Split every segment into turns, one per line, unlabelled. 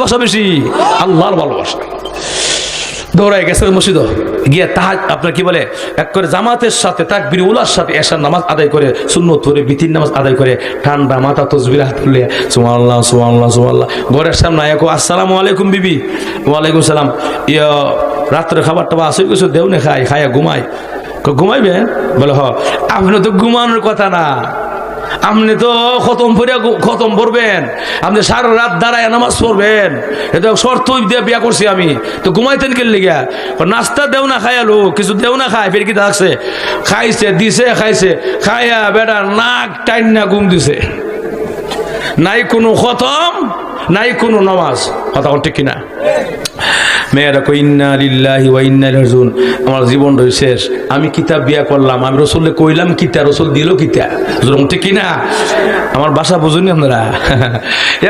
ভালোবাসা বেশি? আল্লাহর ভালোবাসা। দৌড়ায় গেছে মসজিদ গিয়ে তাহাজ আপনার কি বলে এক করে জামাতের সাথে তাকবীর উলার সাথে এশার নামাজ আদায় করে সুন্নত পড়ে বিতির নামাজ আদায় করে ঠান্ডা মাথা তসবির হাত তুলে সুবহানাল্লাহ সুবহানাল্লাহ সুবহানাল্লাহ। ঘরের সামনে আয়াকো আসসালামু আলাইকুম বিবি। ওয়ালাইকুম সালাম। ইয়া রাত্রে খাবার টাবার আসে কিছু দেও না খায়া ঘুমাই। ঘুমাইবে বলে হ আপনি তো ঘুমানোর কথা না, আপনি তো খতম পড়বেন, আপনি সারা রাত দাঁড়ায় নামাজ পড়বেন, এটা শর্ত দিয়ে বিয়া করছি আমি, তো ঘুমাইতেন কে লিগা? নাস্তা দেও না খায়ালো কিছু দেও না খায় ফের কি থাকছে খাইছে দিছে খাইছে খায়া বেটা নাক টাইন না ঘুম দিছে, নাই কোনো খতম নাই কোনো নামাজ। কথা ঠিক কিনা? মেয়েরা কই ইন্না লিল্লাহি ওয়া ইন্না ইলাইহি রাজিউন, আমার জীবন শেষ, আমি কিতাব বিয়া করলাম, আমি রসুলকে কইলাম কিতা, রসুল দিল কিতা, ঠিক কিনা? আমার বাসা বুঝুনি আপনারা?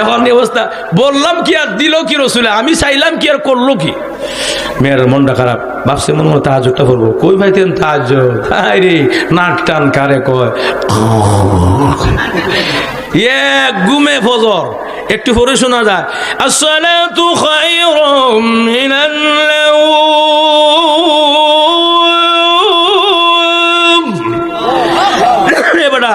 এখন এই অবস্থা, বললাম কি আর দিল কি রসুলে, আমি চাইলাম কি আর করলো কি? মেয়ের মনটা খারাপ, ভাবছে মনে মনে তাহাজ্জুদটা করবো, কই ভাইতেন তাহাজ্জুদ, হায় রে নাক টান কারে কয় ঘুমে ফজর একটু পরে শোনা যায় আসসালাতু খায়রুম মিনান নাওম। এবারে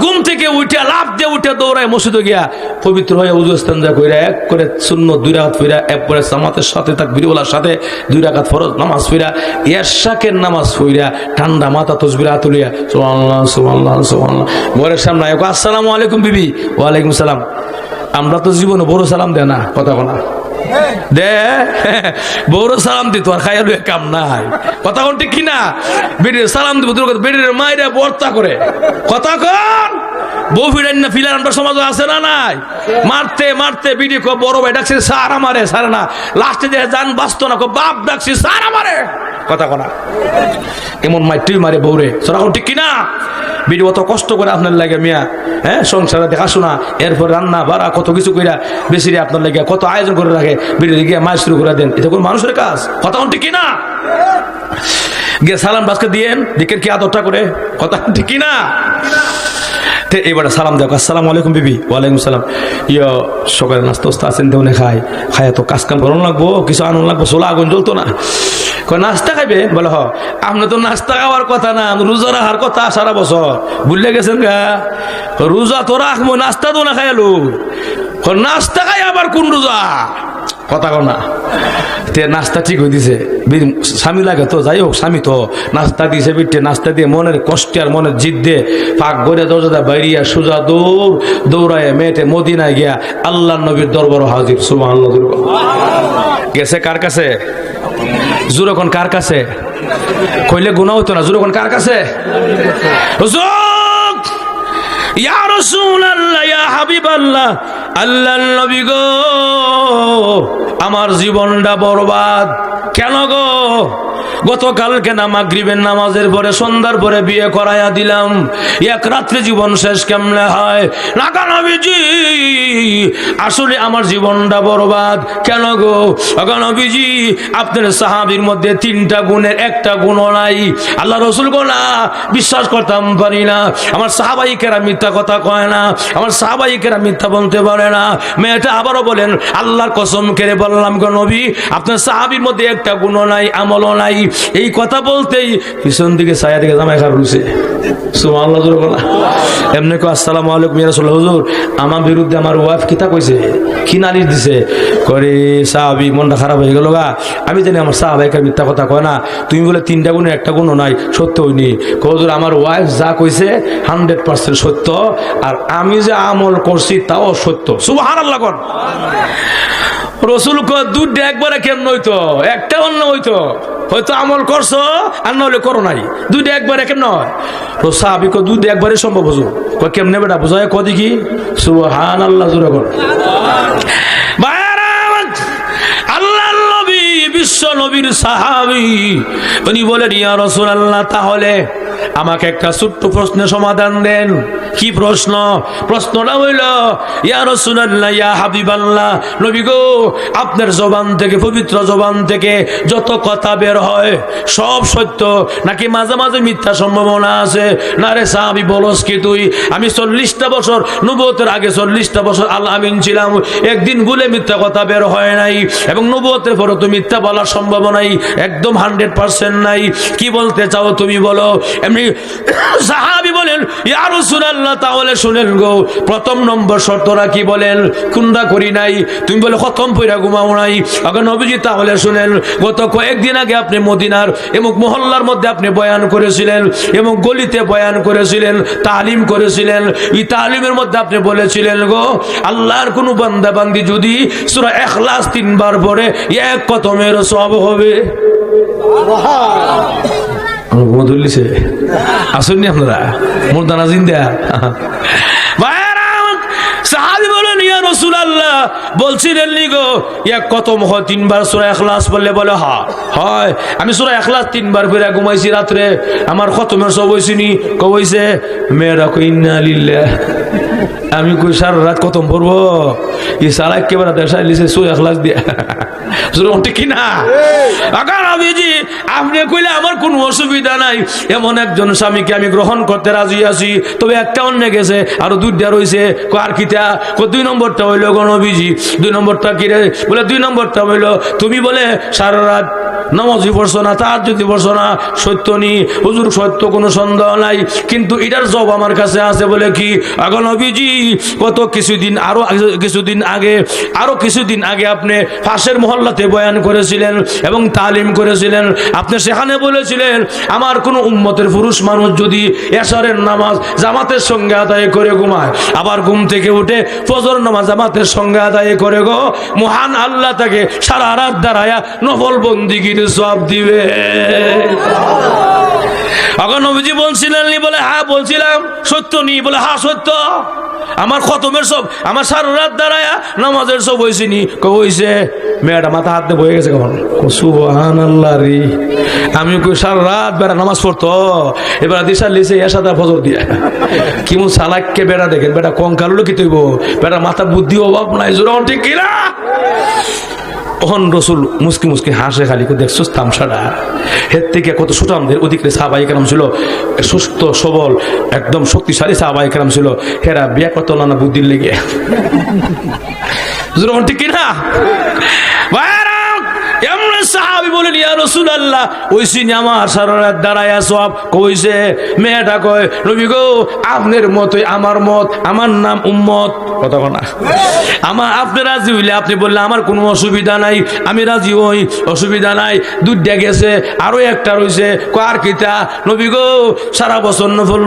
ঘুম থেকে উঠে লাফ দিয়ে উঠে দৌড়ায় মসজিদে গিয়া পবিত্র হয়ে ওযু ইস্তেঞ্জা কইরা এক করে সুন্নত 2 রাকাত পড়া, একবারে জামাতের সাথে তাকবীর ওয়ালার সাথে 2 রাকাত ফরজ নামাজ পড়া, ইশাকের নামাজ পড়া ঠান্ডা মাথা তাসবিহ তুলিয়া সুবহানাল্লাহ সুবহানাল্লাহ সুবহানাল্লাহ। ঘরের সামনে আয় আসসালামু আলাইকুম বিবি। ওয়ালাইকুম সালাম। আমরা তো জীবনে বড় সালাম দেয় না, কথা বলা দে বড় সালাম দিত আর খাইয়া লুয়ে কাম নাই, কথা কোন ঠিক কিনা? বেডির সালাম দিব বেডির মাইরা বর্তা করে, কথা কন বউ ফিরেন না ফিলার আমরা সমাজ আছে না নাই? মারতে মারতে বিডি কো বড় ভাই ডাকছে সারা মারে সারে না, লাস্টে যে জান বাঁচতো না কো বাপ ডাকছি সারা মারে, কথা কনা এমন মাইটুই মারে বউরে, সারা ঠিক কিনা? বিডি অত কষ্ট করে আপনার লাগে মিয়া, হ্যাঁ সংসারে দেখাশোনা, এরপর রান্না বাড়া কত কিছু কইরা বেশি আপনার লাগে কত আয়োজন করে রাখে, বিডি গিয়ে মাছ শুরু করে দেন, এটা কোন মানুষের কাজ? কথা ঠিক কিনা? গিয়ে সালাম বাসকে দিয়েন দিকের কি আদরটা করে, কথা ঠিক কিনা? এবারে সালাম দেখো আসসালামু আলাইকুম বিবি। ওয়ালাইকুম সালাম। ইয়া সকালে নাস্তা ওস্তা আছেন দেউনে খায় খায় তো কাজ কাম করানো লাগবো, কিছু আনন্দ লাগবো, চোলা আগুন জ্বলতো না, নাস্তা খাইবে বলে হ আপনি তো নাস্তা খাওয়ার কথা না, রোজা রাখার কথা সারা বছর ভুলে গেছেন গা, রোজা তো রাখবো নাস্তা তো না খাইলো, নাস্তা খাই আবার কোন রোজা, কথা কো না? তে নাস্তা ঠিক হয়ে দিছে, স্বামী লাগে তো যাই হোক স্বামী তো নাস্তা দিয়েছে, বিটে নাস্তা দিয়ে মনের কষ্টে আর মনের জিদ দিয়ে পাক গড়ে দরজা বাইরিয়া সোজা দৌড়ায় মেয়েটে মদিনায় গিয়া আল্লাহ নবীর দরবার হাজির। সুবহানাল্লাহ। গেছে কার কাছে? জুরকন কার কাছে? কইলে গুনাহ হতো না, জুরকন কার কাছে? ইয়া রাসূলুল্লাহ ইয়া হাবিবাল্লাহ, আল্লাহর নবী গো আমার জীবনটা বরবাদ কেন গো? গতকালকে না মাগরিবের নামাজের পরে সন্ধ্যার পরে বিয়ে করাইয়া দিলাম, এক রাত্রে জীবন শেষ কেমনে হয়? লাগা নবীজি আসলে আমার জীবনটা বরবাদ কেন গো? লাগা নবীজি আপনার সাহাবীর মধ্যে 3টা গুণের একটা গুণও নাই। আল্লাহ রাসূল গো না বিশ্বাস করতাম পারি না, আমার সাহাবাইকেরা মিথ্যা কথা কয় না, আমার সাহাবাইকেরা মিথ্যা বলতে পারে না। মেয়েটা আবারও বলেন আল্লাহর কসম করে বললাম গো নবী আপনার সাহাবীর মধ্যে একটা গুণও নাই আমলও নাই। এই কথা বলতেই পিছন দিকে ছায়া দিকে জামাই খারাপ হয়েছে। সুবহানাল্লাহ। এমনি কো আসসালামু আলাইকুম ইয়া রাসূলুল্লাহ, হুজুর আমার বিরুদ্ধে আমার ওয়াইফ কিতা কইছে, কি নালিশ দিছে? করে সাহাবী মনটা খারাপ হয়ে গেল গা, আমি জানি আমার সাহাবাইকে মিথ্যা কথা কয় না, তুমি বলে 3টা গুণের একটা গুণও নাই, সত্য হইনি। হুজুর আমার ওয়াইফ যা কইছে 100% সত্য, আর আমি যে আমল করছি তাও সত্য। সুবহানাল্লাহ। কোন রসুল দুধ একবারে কেমন হইতো? একটা অন্য হইতো, হয়তো আমল করছো আর নইলে করো নাই, দুইটা একবারে কেমন হয়? সাহাবী দুধ একবারে সম্ভব। হুজুর কেমনে বেটা বুঝায় কদি কি? সুবহানাল্লাহ। জোরে কর। আল্লাহ নবী বিশ্ব নবীর সাহাবী, উনি বলেন ইয়া রাসূলুল্লাহ তাহলে আমাকে একটা ছোট্ট প্রশ্নের সমাধান দেন। কি প্রশ্ন? প্রশ্নটা হইল, ইয়া রাসূলুল্লাহ, ইয়া হাবিবাল্লাহ, নবী গো, আপনার জবান থেকে, পবিত্র জবান থেকে যত কথা বের হয় সব সত্য নাকি মাঝে মাঝে মিথ্যা সম্ভাবনা আছে? না রে সাহাবী, বলস কি তুই? আমি 40টা বছর নবুয়তের আগে 40টা বছর আল আমিন ছিলাম, একদিন ভুলে মিথ্যা কথা বের হয় নাই, এবং নবুয়তের পরে তো মিথ্যা বলার সম্ভাবনাই একদম 100% নাই। কি বলতে চাও তুমি বলো? এমনি সাহাবী বলেন, ইয়া রাসূলুল্লাহ, তাহলে শুনেন গো, প্রথম নম্বর শর্তরা কি বলেন? কুন্ডা করি নাই, তুমি বলে খতম পইরা ঘুমাও নাই। আগে নবীজি, তাহলে শুনেন, গত কয়েকদিন আগে আপনি মদিনার এমুক মহল্লার মধ্যে আপনি বয়ান করেছিলেন, এমুক গলিতে বয়ান করেছিলেন, তালিম করেছিলেন। এই তালিমের মধ্যে আপনি বলেছিলেন গো, আল্লাহর কোন বান্দা বান্দি যদি সূরা ইখলাস 3 বার পড়ে এক কতমের সওয়াব হবে। মধুল্লিছে আসেননি আপনারা? মুর্দানা জিন্দা সাহাবী বলেন, ইয়া রাসূলুল্লাহ, বলছিলেন নি গো এক কতম হয় 3 বার সূরা ইখলাস বললে? বলে হ্যাঁ হয়। আমি সূরা ইখলাস 3 বার পড়ে ঘুমাইছি রাত্রে, আমার খতমের সব হইছিনি। কইছে মেয়েরা, কই ইন্না লিল্লাহ। আমি কই সারা রাত খতম পড়বো? এই সালা একেবারে দেশাই লিছে সূরা ইখলাস দিয়া। ঠিক কিনা? আগার আবিজি, আপনি কইলে আমার কোনো অসুবিধা নাই, এমন একজন স্বামীকে আমি গ্রহণ করতে রাজি আছি, তবে একটা অন্য গেছে, আরো 2টা রয়েছে। আর কিটা? 2 নম্বরটা হইল গো নবীজি। 2 নম্বরটা কি রে? বলে 2 নম্বরটা হইল, তুমি বলে সারা রাত নামাজই পড়ছো না, তার যদি পড়ছো না, সত্য নি হুজুর, সত্য কোনো সন্দেহ নাই, কিন্তু এটার জব আমার কাছে আছে। বলে কি? আগে নবীজি, কত কিছুদিন আগে আপনি পাশের মহল্লাতে বয়ান করেছিলেন এবং তালিম করেছিলেন। আপনি সেখানে বলেছিলেন, আমার কোন উম্মতের পুরুষ মানুষ যদি এশারের নামাজ জামাতের সঙ্গে আদায় করে ঘুমায়, আবার ঘুম থেকে উঠে ফজর নামাজ জামাতের সঙ্গে আদায় করে গো, মহান আল্লাহ তাকে সারা রাত দাঁড়ায়া নফল বন্দিগির সওয়াব দিবে। এখন নবীজি বলছিলেন নি? বলে হ্যাঁ বলছিলাম। সত্য নি? বলে হ্যাঁ সত্য। আমার খতমের সব, আমার সারা রাত দাঁড়ায়া নামাজের সব হয়েছে নি? হয়েছে। মেয়েটা মাথা হাত দিয়ে বয়ে গেছে। কখন? সুবহানাল্লাহ রে, আমি কই সারা রাত বেড়া নামাজ পড়তো, এবার দিশা লিছে এসাদা ফজর দিয়া। কিমু সালাককে বেড়া দেখেন, বেটা কঙ্কালুলো কি তৈব, বেটা মাথা বুদ্ধি অভাব নাই। জোর ঠিক কিনা? তখন রসুল মুসকি মুসকি হাসে, খালি দেখছো তামসাটা। এর থেকে কত সুঠামদের অধিকারী সাহাবায়ে কেরাম ছিল, সুস্থ সবল একদম শক্তিশালী সাহাবায়ে কেরাম ছিল, হেরা বিয়া করতো না বুদ্ধির লেগে। ঠিক কিনা? সাহাবী বলেন, ইয়া রাসূলুল্লাহ, ওইসি আমার সারা রাত দাঁড়ায়া সওয়াব। কইছে মেয়েটা, কয় নবী গো, আপনার মতই আমার মত, আমার নাম উম্মত। কথা না, আমার আপনি রাজি হইলে আপনি বললে আমার কোনো অসুবিধা নাই, আমি রাজি হই, অসুবিধা নাই। 2টা গেছে, আরো একটা রইছে। কার কিতা? নবী গো, সারা বছর নফল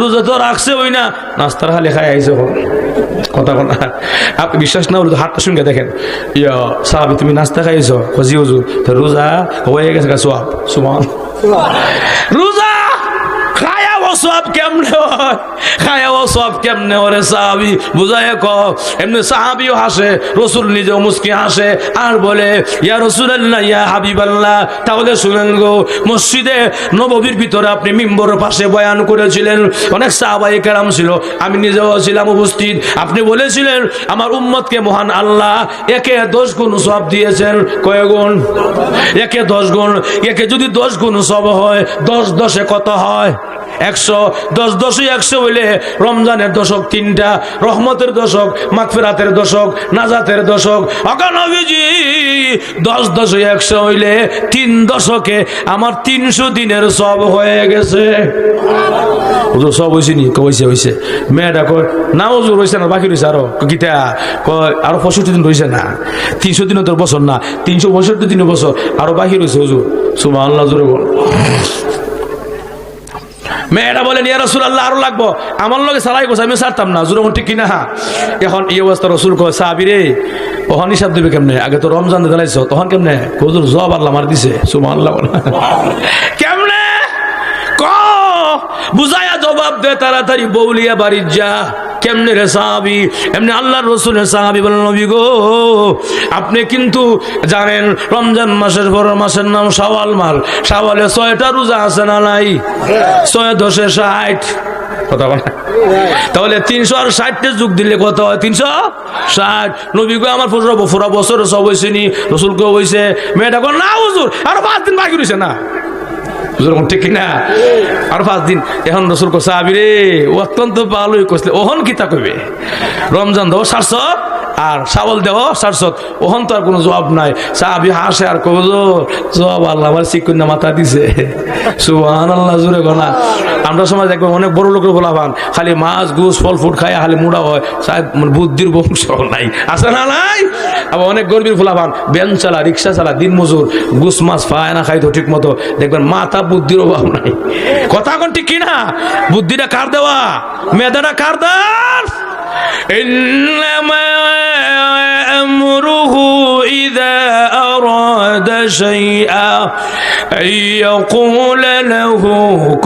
রোজা তো রাখছে, হই না, নাস্তার খালি খাই আইছে। কথা না, আপনি বিশ্বাস না হলে হাতটা শুনে দেখেন। ইয়া সাহাবী, তুমি নাস্তা খাইছো? জি হুজুর। রোজা হয়ে গেছে সওয়াব। সুবহানাল্লাহ। রোজা খায়া সওয়াব কেমনে হয়? খায়া সওয়াব কেমনে ওরে সাহাবী বুঝায় ক। এমনি সাহাবীও হাসে, রাসূল নিজেও মুস্কি হাসে, আর বলে, ইয়া রাসূলুল্লাহ, ইয়া হাবিবাল্লাহ, তাহলে শুনেন গো, মসজিদে নববীর ভিতরে আপনি মিম্বরের পাশে বয়ান করেছিলেন, অনেক সাহাবায়ে কেরাম ছিল, আমি নিজেও ছিলাম উপস্থিত। আপনি বলেছিলেন, আমার উম্মতকে মহান আল্লাহ একে 10 গুণ সওয়াব দিয়েছেন। কয় গুণ? একে 10 গুণ। একে যদি 10 গুণ সওয়াব হয়, 10 10 কত হয়? 100। 10 10 100 হইলে রমজানের দশক 3টা, রহমতের দশক, মাগফিরাতের দশক, নাজাতের দশক। নবীজি 10 10 100 হইলে 3 দশকে আমার 300 দিনের সব হয়ে গেছে। হুজুর সব হইছে নি? হইছে। মেয়েটা কয় না হুজুর, হইছে না, বাকি রইছে আরো। কিটা? কয় আরো 65 দিন রইছে না, 300 দিন তোর বছর না, 362 দিনের বছর আরো বাকি রইছে হুজুর। সুবহানাল্লাহ, জোরে বল। মেয়েটা বলেন, ইয়া রাসূলুল্লাহ, আরো লাগবো। আমার লগে সালাই গোছ, আমি ছাড়তাম না। জোরে ঠিক কিনা? এখন এই অবস্থা রসুল কয়, সাহাবী রে, তখন হিসাব দিবে কেমনে? আগে তো রমজান দিলাইছ, তখন কেমনে? হুজুর জব আল্লাহ মার দিছে। সুবহানাল্লাহ। কেমনে ক বুঝায়া জবাব দে, তাড়াতাড়ি বউলিয়া বাড়ি যা। কেমনে রে সাহাবী? এমনি আল্লাহর রাসূলের সাহাবী বলেন, নবী গো, আপনি কিন্তু জানেন রমজান মাসের বড় মাসের নাম শাওয়াল মাস। শাওয়ালে 6টা রোজা আছে না নাই? 6 10 60। কথা বলে তাহলে 360 যুগ দিলে কত হয়? 360। নবী গো আমার পুরো বছর সব হয়েছে নি, রসুল কেউ হয়েছে। মেয়েটা কো না হুজুর আরো 5 দিন বাকি রয়েছে না, ঠিক না আর 5 দিন। এখন রসুল কো সাহাবী রে অত্যন্ত ভালোই কইলে ওহন কিতা কইবে, রমজান দাও 700 আর শাওয়াল দেও 700, ওহন তো আর কোনো জবাব নাই। সাহাবী হাসে আর কই জবাব আল্লাহ আমার চিকুন্না মাথা দিছে। সুবহানাল্লাহ, জোরে গনা। আমরা সমাজ দেখবো অনেক বড় লোকের গোলাপান খালি মাছ গুস ফল ফুট খায় খালি মুড়া হয়, মানে বুদ্ধির বংশ নাই, আছে না নাই? আবার অনেক গর্বির ফুলাপান ব্যান চালা রিক্সা চালা দিন মজুর গুস মাছ পায় না, খাই তো ঠিক মতো দেখবেন মাথা বুদ্ধির অভাব নাই। কথা কোন ঠিক কিনা? বুদ্ধিটা কার দেওয়া, মেধাটা কার দার? ইন্নামা আমরুহু ইযা আরাদা শাইআ আইয়াকুলা লাহু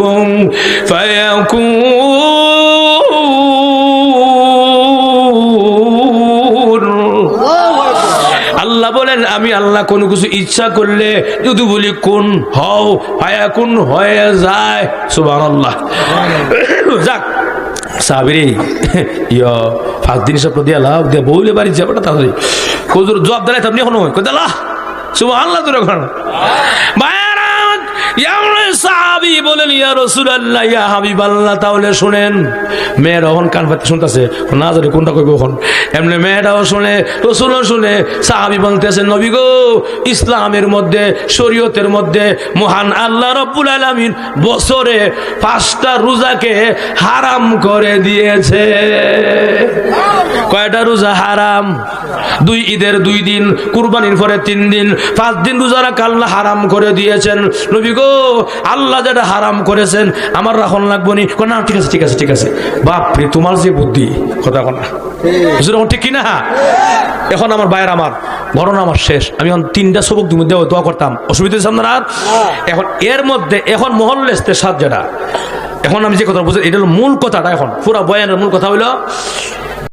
কুন ফায়াকুন। আল্লাহ বলেন আমি আল্লাহ কোনো কিছু ইচ্ছা করলে যদি বলি কোন হও, ফায়াকুন হয়ে যায়। সুবহানাল্লাহ। যাক সাহাবীরে 5 দিন সব দিয়ে লাভ দিয়ে বইলে বাড়ি যাবে না, তাহলে কোজুর জবাব দিলাই আপনি এখন কইতালা সুবহানাল্লাহ। তোর এখন সাহাবী বলেন ইয়া রাসূলুল্লাহ ইয়া হাবিবাল্লাহ, তাহলে শুনেন। মেয়েরা ওখান কান পাতে শুনতেছে, না জানি কোনটা কইব ওখান। এমনি মেয়েটাও শুনে, রাসূলও শুনে। সাহাবী বলতেছেন নবী গো, ইসলামের মধ্যে শরীয়তের মধ্যে মহান আল্লাহ রাব্বুল আলামিন বছরে 5টা রোজাকে হারাম করে দিয়েছে। কয়টা রোজা হারাম? 2 ঈদের 2 দিন, কুরবানির পরে 3 দিন, 5 দিন রোজা রাখা আল্লাহ হারাম করে দিয়েছেন। নবী গো আল্লাহ যেটা হারাম করেছেন আমার রাখন লাগবো নি? না ঠিক আছে ঠিক আছে ঠিক আছে। বাপরে তোমার যে বুদ্ধি, কথা কন না ঠিক কিনা? এখন আমার বাইরে আমার ঘটনা আমার শেষ, আমি এখন 3টা সবক মধ্যে দোয়া করতাম, অসুবিধা হচ্ছে আপনার? এখন এর মধ্যে এখন মহল্লেস্তে সাত যেটা এখন আমি যে কথা বুঝি এটা হলো মূল কথাটা। এখন পুরো বয়ানের মূল কথা হইলো